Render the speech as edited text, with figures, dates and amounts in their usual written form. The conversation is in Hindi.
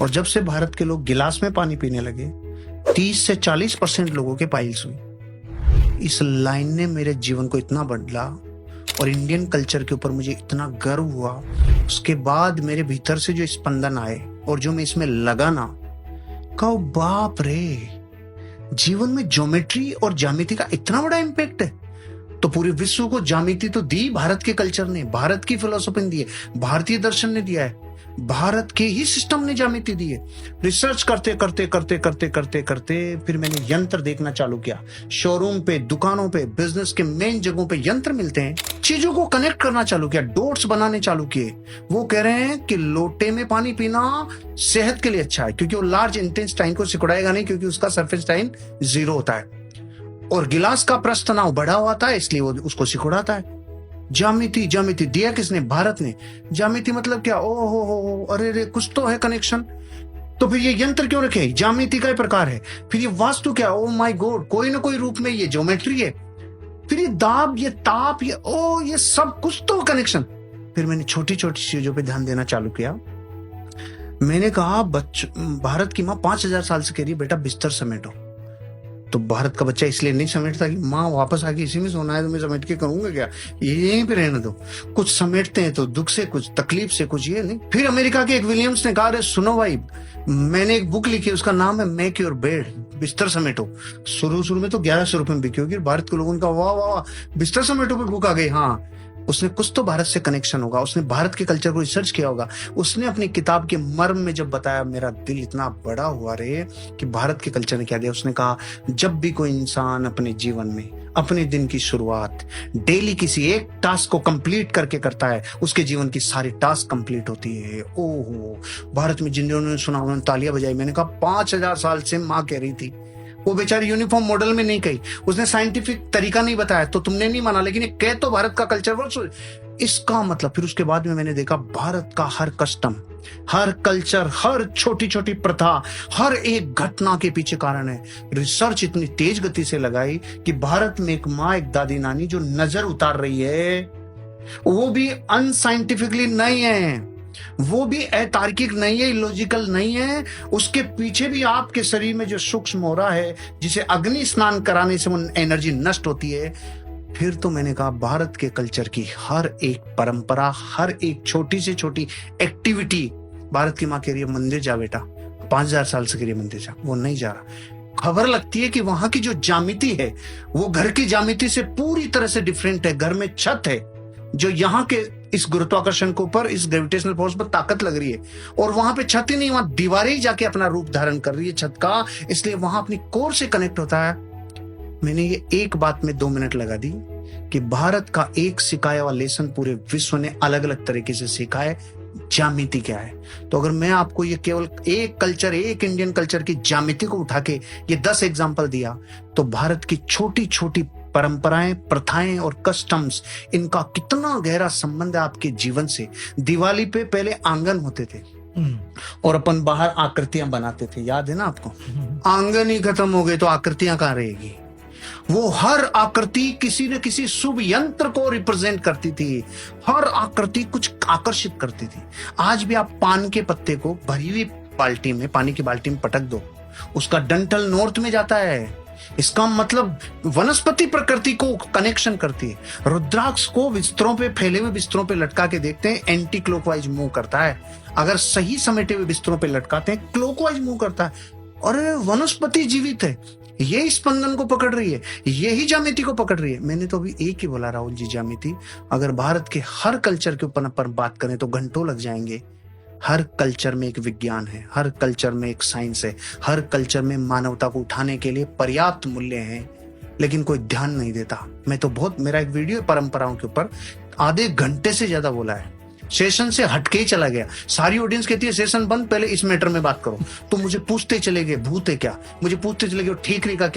और जब से भारत के लोग गिलास में पानी पीने लगे 30 से 40% लोगों के पाइल्स हुई। इस लाइन ने मेरे जीवन को इतना बदला और इंडियन कल्चर के ऊपर मुझे इतना गर्व हुआ। उसके बाद मेरे भीतर से जो स्पंदन आए और जो मैं इसमें लगा ना, कहो बाप रे, जीवन में ज्योमेट्री और ज्यामिति का इतना बड़ा इम्पैक्ट है। तो पूरे विश्व को ज्यामिति तो दी भारत के कल्चर ने, भारत की फिलोसफी ने दी है, भारतीय दर्शन ने दिया है, भारत के ही सिस्टम ने ज्यामिति दी है। रिसर्च करते करते करते करते करते करते फिर मैंने यंत्र देखना चालू किया। शोरूम पे, दुकानों पे, बिजनेस के मेन जगहों पे यंत्र मिलते हैं। चीजों को कनेक्ट करना चालू किया, डॉट्स बनाने चालू किए। वो कह रहे हैं कि लोटे में पानी पीना सेहत के लिए अच्छा है, क्योंकि वो लार्ज इंटेस्टाइन को सिकुड़ाएगा नहीं, क्योंकि उसका सरफेस टाइन 0 होता है, और गिलास का प्रस्थ तनाव बढ़ा हुआ था, इसलिए वो उसको सिकुड़ाता है। ज्यामिति, ज्यामिति दिया किसने? भारत ने। ज्यामिति मतलब क्या? ओ हो, अरे रे, कुछ तो है कनेक्शन। तो फिर ये यंत्र क्यों रखे? ज्यामिति का ही प्रकार है। फिर ये वास्तु क्या? ओ माय गॉड, कोई ना कोई रूप में ये ज्योमेट्री है। फिर ये दाब, ये ताप, ये सब कुछ तो कनेक्शन। फिर मैंने छोटी छोटी चीजों पे ध्यान देना चालू किया। मैंने कहा, भारत की माँ 5000 साल से कह रही है बेटा बिस्तर समेटो। तो भारत का बच्चा इसलिए नहीं समेटता कि माँ वापस आके इसी में सोना है, तो मैं समेट के करूंगा क्या, यहीं पे रहने दो। कुछ समेटते हैं तो दुख से, कुछ तकलीफ से, कुछ ये नहीं। फिर अमेरिका के एक विलियम्स ने कहा, सुनो भाई, मैंने एक बुक लिखी, उसका नाम है मेक योर बेड, बिस्तर समेटो। शुरू में तो 1100 रुपए में बिकी होगी। भारत के लोगों का वाह वाह, बिस्तर समेटो पे बुक आ गई। हाँ, उसने कुछ तो भारत से कनेक्शन होगा, उसने भारत के कल्चर को रिसर्च किया होगा। उसने अपनी किताब के मर्म में जब बताया, मेरा दिल इतना बड़ा हुआ रे कि भारत के कल्चर ने क्या दिया। उसने कहा, जब भी कोई इंसान अपने जीवन में अपने दिन की शुरुआत डेली किसी एक टास्क को कंप्लीट करके करता है, उसके जीवन की सारी टास्क कंप्लीट होती है। ओहो, भारत में जिन्होंने सुना उन्होंने तालियां बजाई। मैंने कहा 5000 साल से माँ कह रही थी। वो बेचारी यूनिफॉर्म मॉडल में नहीं कही, उसने साइंटिफिक तरीका नहीं बताया, तो तुमने नहीं माना, लेकिन ये कह तो भारत का कल्चर वर्ष इसका मतलब। फिर उसके बाद में मैंने देखा भारत का हर कस्टम, हर कल्चर, हर छोटी छोटी प्रथा, हर एक घटना के पीछे कारण है। रिसर्च इतनी तेज गति से लगाई कि भारत में एक माँ, एक दादी नानी जो नजर उतार रही है, वो भी अनसाइंटिफिकली नहीं है, वो भी अतार्किक नहीं है, इलॉजिकल नहीं है। उसके पीछे भी आपके शरीर में जो सूक्ष्म हो रहा है, जिसे अग्नि स्नान कराने से वो एनर्जी नष्ट होती है। फिर तो मैंने कहा, भारत के कल्चर की हर एक परंपरा, हर एक छोटी से छोटी एक्टिविटी, भारत की माँ कह रही है मंदिर जा बेटा, 5000 साल से कह रही है मंदिर जा, वो नहीं जा रहा। खबर लगती है कि वहां की जो ज्यामिति है वो घर की ज्यामिति से पूरी तरह से डिफरेंट है। घर में छत है जो यहाँ के इस गुरुत्वाकर्षण के ऊपर, इस ग्रेविटेशनल फोर्स पर ताकत लग रही है, और वहां पे छत ही नहीं, वहां दीवारें ही जाके अपना रूप धारण कर रही है छत का, इसलिए वहां अपनी कोर से कनेक्ट होता है। मैंने ये एक बात में 2 मिनट लगा दी कि भारत का एक सिखाया हुआ लेसन पूरे विश्व ने अलग अलग तरीके से सीखा है, ज्यामिति क्या है। तो अगर मैं आपको ये केवल एक कल्चर, एक इंडियन कल्चर की ज्यामिति को उठा के ये 10 एग्जाम्पल दिया, तो भारत की छोटी छोटी परंपराएं, प्रथाएं और कस्टम्स, इनका कितना गहरा संबंध है आपके जीवन से। दिवाली पे पहले आंगन होते थे और अपन बाहर आकृतियां बनाते थे, याद है ना आपको? आंगन ही खत्म हो गए तो आकृतियां कहां रहेगी? वो हर आकृति किसी न किसी शुभ यंत्र को रिप्रेजेंट करती थी, हर आकृति कुछ आकर्षित करती थी। आज भी आप पान के पत्ते को भरी हुई बाल्टी में, पानी की बाल्टी में पटक दो, उसका डंठल नॉर्थ में जाता है। इसका मतलब वनस्पति प्रकृति को कनेक्शन करती है। रुद्राक्ष को बिस्तरों पे, फैले हुए बिस्तरों पे लटका के देखते हैं, एंटी क्लॉकवाइज मूव करता है। अगर सही समेटे हुए बिस्तरों पे लटकाते हैं, क्लॉकवाइज मूव करता है। और वनस्पति जीवित है, यही स्पंदन को पकड़ रही है, यही ज्यामिति को पकड़ रही है। मैंने तो अभी एक ही बोला राहुल जी, ज्यामिति। अगर भारत के हर कल्चर के ऊपर अपन बात करें तो घंटों लग जाएंगे। हर कल्चर में एक विज्ञान है, हर कल्चर में एक साइंस है, हर कल्चर में मानवता को उठाने के लिए पर्याप्त मूल्य हैं, लेकिन कोई ध्यान नहीं देता। मैं तो मेरा एक वीडियो परंपराओं के ऊपर आधे घंटे से ज्यादा बोला है, सेशन से हटके ही चला गया। सारी ऑडियंस कहती है सेशन बंद, पहले इस मैटर में बात करो। तो मुझे पूछते चले गए भूत है क्या, मुझे पूछते चले गए ठीक नहीं का क्या।